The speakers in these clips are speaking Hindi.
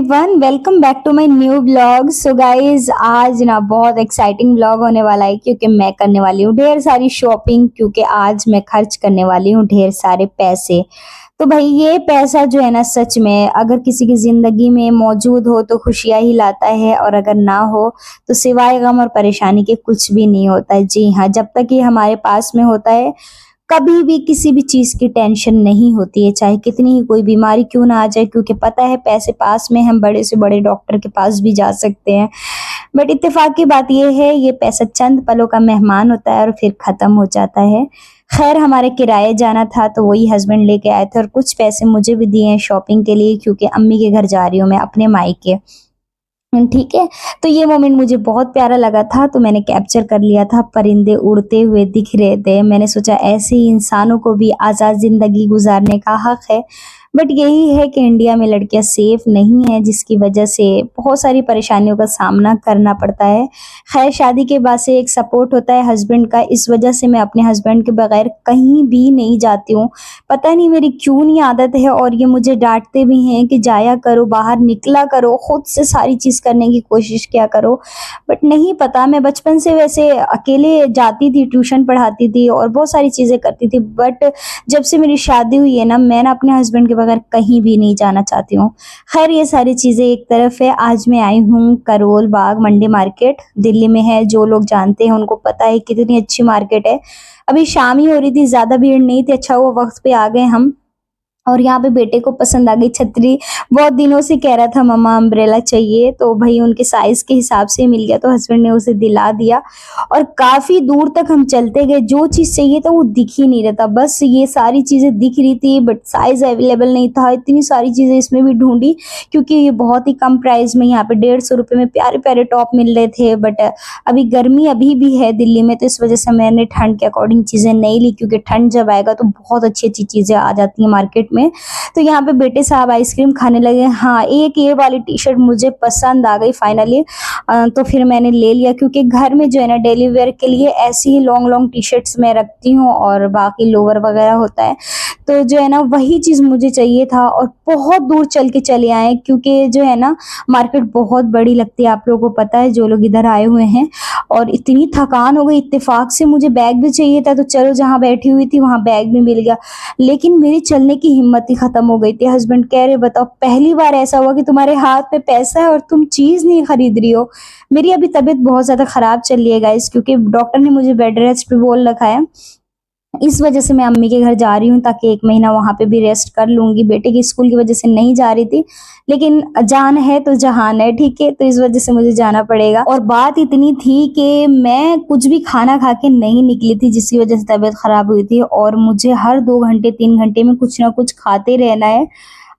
Everyone, welcome back to my new blog. So guys, आज ना बहुत एक्साइटिंग ब्लॉग होने वाला है क्योंकि मैं करने वाली हूँ ढेर सारी शॉपिंग। क्योंकि आज मैं खर्च करने वाली हूँ ढेर सारे पैसे। तो भाई ये पैसा जो है ना, सच में अगर किसी की जिंदगी में मौजूद हो तो खुशियां ही लाता है, और अगर ना हो तो सिवाय गम और परेशानी के कुछ भी नहीं होता है। जी हाँ, जब तक ये हमारे पास में होता है कभी भी किसी भी चीज की टेंशन नहीं होती है, चाहे कितनी ही कोई बीमारी क्यों ना आ जाए, क्योंकि पता है पैसे पास में हम बड़े से बड़े डॉक्टर के पास भी जा सकते हैं। बट इत्तेफाक की बात यह है, ये पैसा चंद पलों का मेहमान होता है और फिर खत्म हो जाता है। खैर, हमारे किराए जाना था तो वही हस्बैंड लेके आए थे, और कुछ पैसे मुझे भी दिए हैं शॉपिंग के लिए, क्योंकि अम्मी के घर जा रही हूँ मैं, अपने मायके। ठीक है। तो ये मोमेंट मुझे बहुत प्यारा लगा था, तो मैंने कैप्चर कर लिया था। परिंदे उड़ते हुए दिख रहे थे, मैंने सोचा ऐसे ही इंसानों को भी आज़ाद ज़िंदगी गुजारने का हक है। बट यही है कि इंडिया में लड़कियां सेफ नहीं है, जिसकी वजह से बहुत सारी परेशानियों का सामना करना पड़ता है। खैर, शादी के बाद से एक सपोर्ट होता है हस्बैंड का, इस वजह से मैं अपने हस्बैंड के बगैर कहीं भी नहीं जाती हूँ। पता नहीं मेरी क्यों नहीं आदत है, और ये मुझे डांटते भी हैं कि जाया करो, बाहर निकला करो, खुद से सारी चीज़ करने की कोशिश किया करो। बट नहीं पता, मैं बचपन से वैसे अकेले जाती थी, ट्यूशन पढ़ाती थी और बहुत सारी चीज़ें करती थी। बट जब से मेरी शादी हुई है ना, मैं ना अपने हस्बैंड के बगैर कहीं भी नहीं जाना चाहती हूँ। खैर, ये सारी चीज़ें एक तरफ है। आज मैं आई हूँ करोल बाग मंडी मार्केट, दिल्ली में है। जो लोग जानते हैं उनको पता है कितनी अच्छी मार्केट है। अभी शाम ही हो रही थी, ज़्यादा भीड़ नहीं थी, अच्छा वो वक्त पे आ गए हम। और यहाँ पे बेटे को पसंद आ गई छतरी। बहुत दिनों से कह रहा था मम्मा अम्ब्रेला चाहिए, तो भाई उनके साइज के हिसाब से मिल गया, तो हस्बैंड ने उसे दिला दिया। और काफी दूर तक हम चलते गए, जो चीज चाहिए था वो दिख ही नहीं रहा था। बस ये सारी चीजें दिख रही थी बट साइज अवेलेबल नहीं था। इतनी सारी चीजें इसमें भी ढूंढी, क्योंकि ये बहुत ही कम प्राइस में यहाँ पे 150 रुपए में प्यारे प्यारे टॉप मिल रहे थे। बट अभी गर्मी अभी भी है दिल्ली में, तो इस वजह से मैंने ठंड के अकॉर्डिंग चीजें नहीं ली, क्योंकि ठंड जब आएगा तो बहुत अच्छी अच्छी चीजें आ जाती हैं मार्केट में। तो यहाँ पे बेटे साहब आइसक्रीम खाने लगे। हाँ, एक ये वाली टी शर्ट मुझे पसंद आ गई फाइनली, तो फिर मैंने ले लिया, क्योंकि घर में जो है ना डेली वेयर के लिए ऐसी ही लॉन्ग लॉन्ग टी शर्ट्स मैं रखती हूँ, और बाकी लोअर वगैरह होता है। तो जो है ना वही चीज़ मुझे चाहिए था, और बहुत दूर चल के चले आए, क्योंकि जो है ना मार्केट बहुत बड़ी लगती है, आप लोगों को पता है जो लोग इधर आए हुए हैं। और इतनी थकान हो गई, इत्तेफाक से मुझे बैग भी चाहिए था, तो चलो जहाँ बैठी हुई थी वहाँ बैग भी मिल गया। लेकिन मेरी चलने की हिम्मत ही खत्म हो गई थी। हस्बैंड कह रहे बताओ, पहली बार ऐसा हुआ कि तुम्हारे हाथ में पैसा है और तुम चीज नहीं खरीद रही हो। मेरी अभी तबीयत बहुत ज्यादा खराब चल रही है गाइस, क्योंकि डॉक्टर ने मुझे बेड रेस्ट पे बोल रखा है। इस वजह से मैं अम्मी के घर जा रही हूँ, ताकि एक महीना वहां पे भी रेस्ट कर लूंगी। बेटे की स्कूल की वजह से नहीं जा रही थी, लेकिन जान है तो जहान है, ठीक है। तो इस वजह से मुझे जाना पड़ेगा। और बात इतनी थी कि मैं कुछ भी खाना खा के नहीं निकली थी, जिसकी वजह से तबीयत खराब हुई थी, और मुझे हर 2 घंटे 3 घंटे में कुछ ना कुछ खाते रहना है।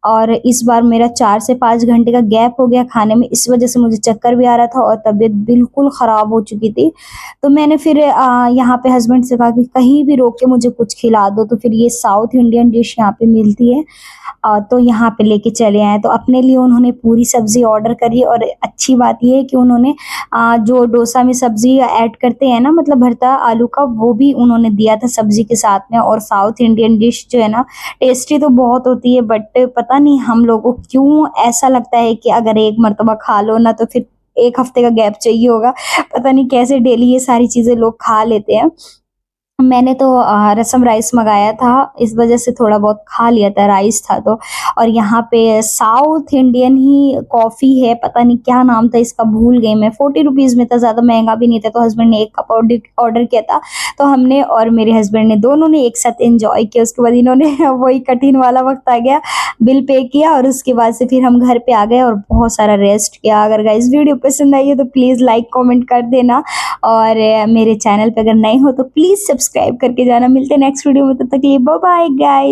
और इस बार मेरा 4 से 5 घंटे का गैप हो गया खाने में, इस वजह से मुझे चक्कर भी आ रहा था और तबीयत बिल्कुल ख़राब हो चुकी थी। तो मैंने फिर यहाँ पे हस्बैंड से कहा कि कहीं भी रोक के मुझे कुछ खिला दो, तो फिर ये साउथ इंडियन डिश यहाँ पे मिलती है, तो यहाँ पे लेके चले आए। तो अपने लिए उन्होंने पूरी सब्जी ऑर्डर करी, और अच्छी बात ये है कि उन्होंने जो डोसा में सब्जी ऐड करते हैं ना, मतलब भरता आलू का, वो भी उन्होंने दिया था सब्जी के साथ में। और साउथ इंडियन डिश जो है ना, टेस्टी तो बहुत होती है, बट पता नहीं हम लोगों को क्यों ऐसा लगता है कि अगर एक मर्तबा खा लो ना तो फिर 1 हफ्ते का गैप चाहिए होगा। पता नहीं कैसे डेली ये सारी चीजें लोग खा लेते हैं। मैंने तो रसम राइस मंगाया था, इस वजह से थोड़ा बहुत खा लिया था, राइस था तो। और यहाँ पे साउथ इंडियन ही कॉफ़ी है, पता नहीं क्या नाम था इसका, भूल गई मैं। 40 रुपीज़ में था, ज़्यादा महंगा भी नहीं था। तो हस्बैंड ने एक कप ऑर्डर किया था, तो हमने और मेरे हस्बैंड ने दोनों ने एक साथ एंजॉय किया। उसके बाद इन्होंने वही कठिन वाला वक्त आ गया, बिल पे किया, और उसके बाद से फिर हम घर पे आ गए और बहुत सारा रेस्ट किया। अगर गाइस वीडियो पसंद आई है तो प्लीज़ लाइक कमेंट कर देना, और मेरे चैनल पे अगर नए हो तो प्लीज़ सब्सक्राइब करके जाना। मिलते हैं नेक्स्ट वीडियो में, तब तक के लिए बाय बाय गाइस।